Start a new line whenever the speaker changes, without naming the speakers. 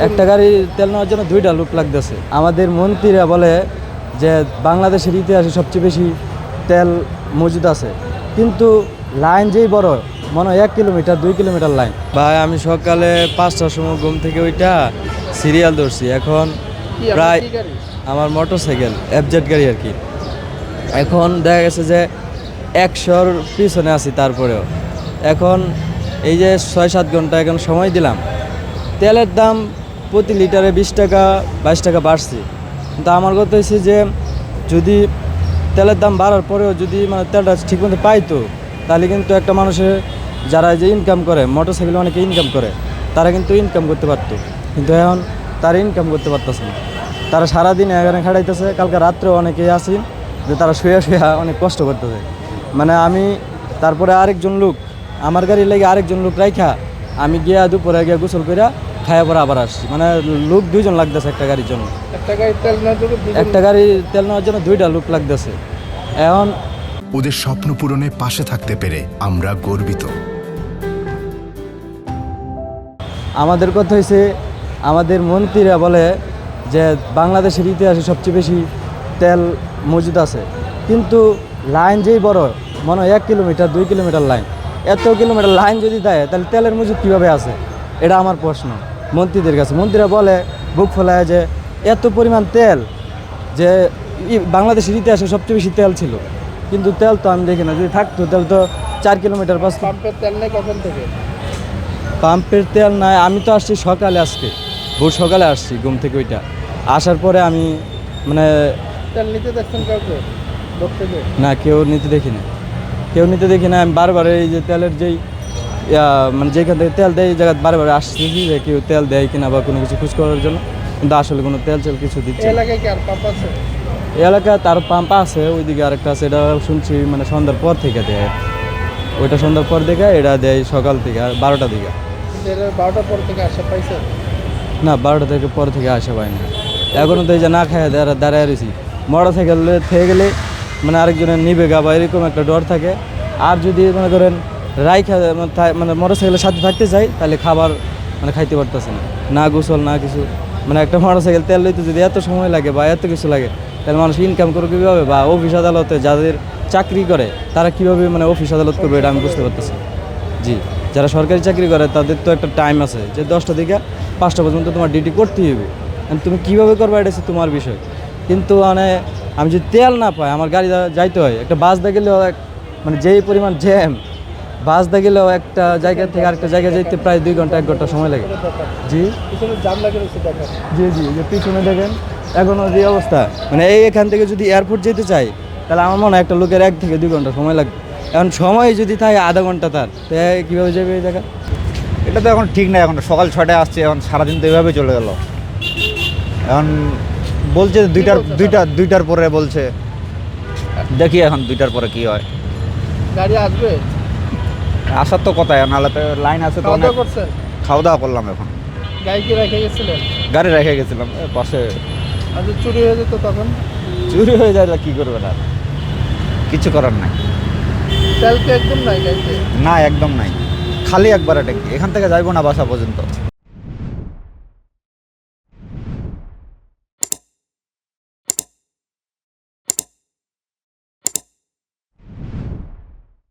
একটা গাড়ি তেল নেওয়ার জন্য 2টা লোক লাগতেছে। আমাদের মন্ত্রীরা বলে যে বাংলাদেশের ইতিহাসে সবচেয়ে বেশি তেল মজুদ আছে, কিন্তু লাইন যেই বড়, মনে হয় 1 কিলোমিটার 2 কিলোমিটার লাইন। ভাই আমি সকালে 5টার সময় ঘুম থেকে ওইটা সিরিয়াল ধরছি, এখন প্রায় আমার মোটরসাইকেল এফজেড গাড়ি আর কি। এখন দেখা গেছে যে 100-র পিছনে আছি, তারপরেও এখন এই যে 6-7 ঘন্টা এখন সময় দিলাম, তেলের দাম প্রতি লিটারে 20 টাকা 22 টাকা বাড়ছে। কিন্তু আমার কথা হচ্ছে যে যদি তেলের দাম বাড়ার পরেও যদি মানে তেলটা ঠিকমতো পাইতো, তাহলে কিন্তু একটা মানুষের যারা যে ইনকাম করে, মোটরসাইকেলে অনেকে ইনকাম করে, তারা কিন্তু ইনকাম করতে পারতো, কিন্তু এখন তারা ইনকাম করতে পারতেছে না। তারা সারাদিন এখানে খাটাইতেছে, কালকে রাত্রেও অনেকেই আছি যে তারা শুয়ে শুয়ে অনেক কষ্ট করতেছে। মানে আমি তারপরে আরেকজন লোক আমার গাড়ি লেগে আরেকজন লোক রাইখা আমি গিয়া দুপুরে গিয়া গোসল কইরা খাইয়া পরে আবার আসছি। মানে লোক 2জন লাগতেছে একটা গাড়ির জন্য। একটা গাড়ি তেল নেওয়ার জন্য 2টা লোক লাগতেছে। এখন
ওদের স্বপ্ন পূরণে পাশে থাকতে পেরে আমরা গর্বিত।
আমাদের কথা হয়েছে, আমাদের মন্ত্রীরা বলে যে বাংলাদেশের ইতিহাসে সবচেয়ে বেশি তেল মজুদ আছে, কিন্তু লাইন যেই বড়, মনে হয় 1 কিলোমিটার 2 কিলোমিটার লাইন। এত কিলোমিটার লাইন যদি দেয়, তাহলে তেলের মজুদ কীভাবে আছে? এটা আমার প্রশ্ন মন্ত্রীদের কাছে। মন্ত্রীরা বলে বুক ফেলায় যে এত পরিমাণ তেল, যে বাংলাদেশের ইতিহাসে সবচেয়ে বেশি তেল ছিল, কিন্তু তেল তো আমি দেখি না। যদি থাকতো তেল তো 4 কিলোমিটার 5।
পাম্পের তেল নেই কখন থেকে?
পাম্পের তেল নাই, আমি তো আসছি সকালে, আজকে ভোর সকালে আসছি ঘুম থেকে। ওইটা আসার পরে আমি মানে
তেল নিতে দেখছেন কাউকে লোক থেকে?
না, কেউ নিতে দেখি না, কেউ নিতে দেখি না। আমি বারবার এই যে তেলের যেই মানে যেখান থেকে তেল দেয় এই জায়গায় বারবার আসছি যে কেউ তেল দেয় কিনা বা কোনো কিছু খোঁজ করার জন্য, কিন্তু আসলে কোনো তেল কিছু দিচ্ছে না।
এলাকায় কি আর পাম্প আছে?
এই এলাকায় তার পাম্প আছে, ওইদিকে আরেকটা আছে, এটা শুনছি মানে সন্ধ্যার পর থেকে দেয়। ওইটা সন্ধ্যার পর থেকে, এটা দেয় সকাল থেকে আর 12টার দিকে।
12টার পর থেকে আসা পাইছে
না, 12টা থেকে পর থেকে আসা পায় না। এখনও তো এই যে না খায় দাঁড়ায় রয়েছি। মোটরসাইকেল থেকে গেলে মানে আরেকজনের নিবে গা বা এরকম একটা ডর থাকে। আর যদি মনে করেন রাইখা মানে মোটরসাইকেলের সাথে থাকতে চাই, তাহলে খাবার মানে খাইতে পারতেছে না, না গোসল না কিছু। মানে একটা মোটরসাইকেল তেল লইতে যদি এত সময় লাগে বা এত কিছু লাগে, তাহলে মানুষ ইনকাম করবে কীভাবে? বা অফিস আদালতে যাদের চাকরি করে তারা কীভাবে মানে অফিস আদালত করবে, এটা আমি বুঝতে পারতেছি। জি, যারা সরকারি চাকরি করে তাদের তো একটা টাইম আছে যে 10টা থেকে 5টা পর্যন্ত তোমার ডিউটি করতেই হবে। তুমি কীভাবে করবে এটা হচ্ছে তোমার বিষয়। কিন্তু মানে আমি যদি তেল না পাই, আমার গাড়ি যাইতে হয়। একটা বাস দিয়ে গেলেও মানে যেই পরিমাণ জ্যাম, বাস দিয়ে গেলেও একটা জায়গা থেকে আরেকটা জায়গায় যাইতে প্রায় 2 ঘন্টা 1 ঘন্টা সময় লাগে। জি
পিছনে জাম লাগে রয়েছে দেখেন।
জি জি, যে পিছনে দেখেন এখনও যে অবস্থা, মানে এখান থেকে যদি এয়ারপোর্ট যেতে চাই, তাহলে আমার মনে হয় একটা লোকের 1 থেকে 2 ঘন্টা সময় লাগবে। এখন সময় যদি থাকে আধা ঘন্টা, তার তো কীভাবে যাবে এই জায়গা?
এটা তো এখন ঠিক না। এখন সকাল 6টায় আসছে, এখন সারাদিন তো এভাবে চলে গেল। এখন বলছে দুইটার পরে বলছে, দেখি এখন 2টার পরে কি হয়।
গাড়ি আসবে?
আসার তো কথাই, নাহলে তো লাইন আছে তো।
খাওয়া দাওয়া করছেন?
খাওয়া দাওয়া করলাম। এখন
গাড়ি কি রেখে গেছিলেন?
গাড়ি রেখে গেছিলাম পাশে।
আচ্ছা, চুরি হয়ে যেত তখন?
চুরি হয়ে যায়, কি করবে না, কিছু করার নাই।
তেল তো একদম নাই গাড়িতে?
না, একদম নাই, খালি একবার ট্যাঙ্কি। এখান থেকে যাইবো না বাসা পর্যন্ত।